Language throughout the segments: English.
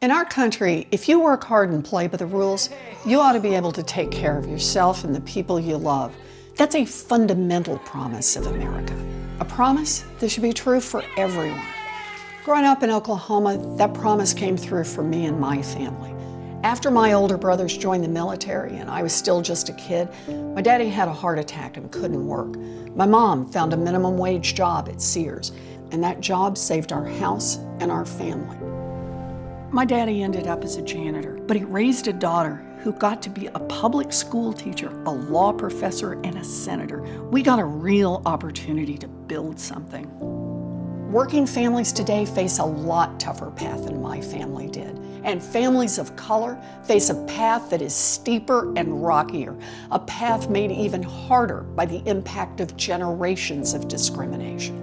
In our country, if you work hard and play by the rules, you ought to be able to take care of yourself and the people you love. That's a fundamental promise of America. A promise that should be true for everyone. Growing up in Oklahoma, that promise came through for me and my family. After my older brothers joined the military and I was still just a kid, my daddy had a heart attack and couldn't work. My mom found a minimum wage job at Sears, and that job saved our house and our family. My daddy ended up as a janitor, but he raised a daughter who got to be a public school teacher, a law professor, and a senator. We got a real opportunity to build something. Working families today face a lot tougher path than my family did. And families of color face a path that is steeper and rockier, a path made even harder by the impact of generations of discrimination.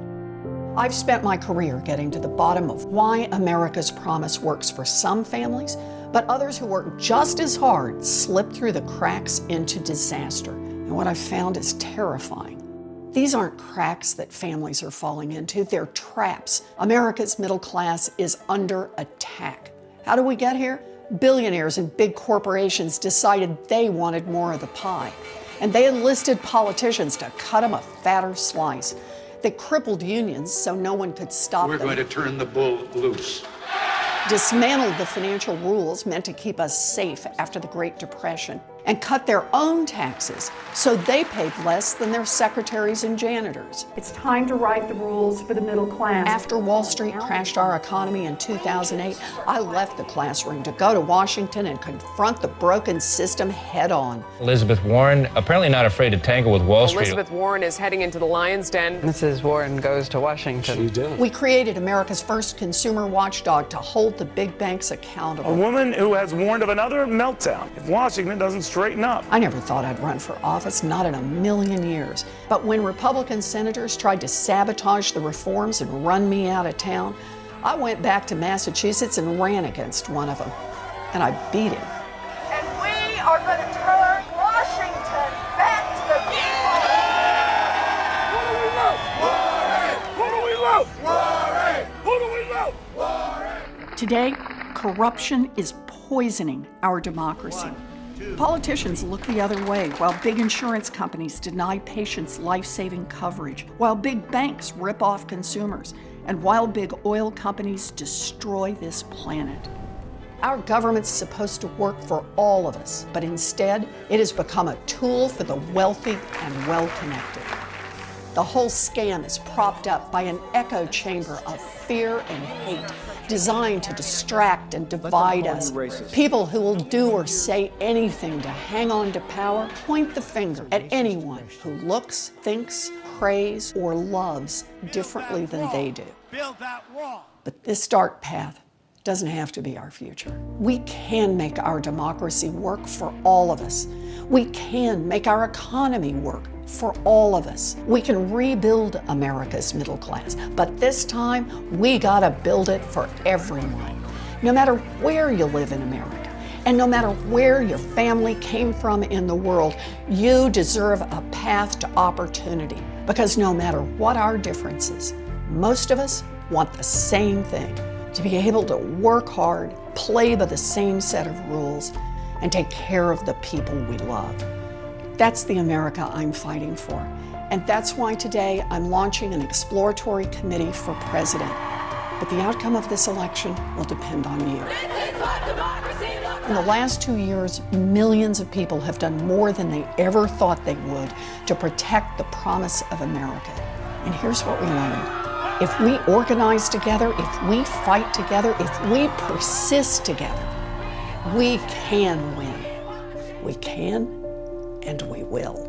I've spent my career getting to the bottom of why America's promise works for some families, but others who work just as hard slip through the cracks into disaster. And what I've found is terrifying. These aren't cracks that families are falling into, they're traps. America's middle class is under attack. How did we get here? Billionaires and big corporations decided they wanted more of the pie, and they enlisted politicians to cut them a fatter slice. They crippled unions so no one could stop them. We're going to turn the bull loose. Dismantled the financial rules meant to keep us safe after the Great Depression, and cut their own taxes so they paid less than their secretaries and janitors. It's time to write the rules for the middle class. After Wall Street crashed our economy in 2008, I left the classroom to go to Washington and confront the broken system head on. Elizabeth Warren, apparently not afraid to tangle with Wall Street. Elizabeth Warren is heading into the lion's den. Mrs. Warren goes to Washington. She does. We created America's first consumer watchdog to hold the big banks accountable. A woman who has warned of another meltdown if Washington doesn't straighten up. I never thought I'd run for office, not in a million years. But when Republican senators tried to sabotage the reforms and run me out of town, I went back to Massachusetts and ran against one of them. And I beat him. And we are going to turn Washington back to the people. Who do we love? Warren! Who do we love? Warren! Today, corruption is poisoning our democracy. Politicians look the other way while big insurance companies deny patients life-saving coverage, while big banks rip off consumers, and while big oil companies destroy this planet. Our government's supposed to work for all of us, but instead, it has become a tool for the wealthy and well-connected. The whole scam is propped up by an echo chamber of fear and hate, designed to distract and divide us. People who will do or say anything to hang on to power point the finger at anyone who looks, thinks, prays, or loves differently than they do. Build that wall. But this dark path doesn't have to be our future. We can make our democracy work for all of us. We can make our economy work for all of us. We can rebuild America's middle class, but this time we gotta build it for everyone. No matter where you live in America, and no matter where your family came from in the world, you deserve a path to opportunity. Because no matter what our differences, most of us want the same thing: to be able to work hard, play by the same set of rules, and take care of the people we love. That's the America I'm fighting for. And that's why today I'm launching an exploratory committee for president. But the outcome of this election will depend on you. This is what democracy looks like. In the last 2 years, millions of people have done more than they ever thought they would to protect the promise of America. And here's what we learned. If we organize together, if we fight together, if we persist together, we can win. We can, and we will.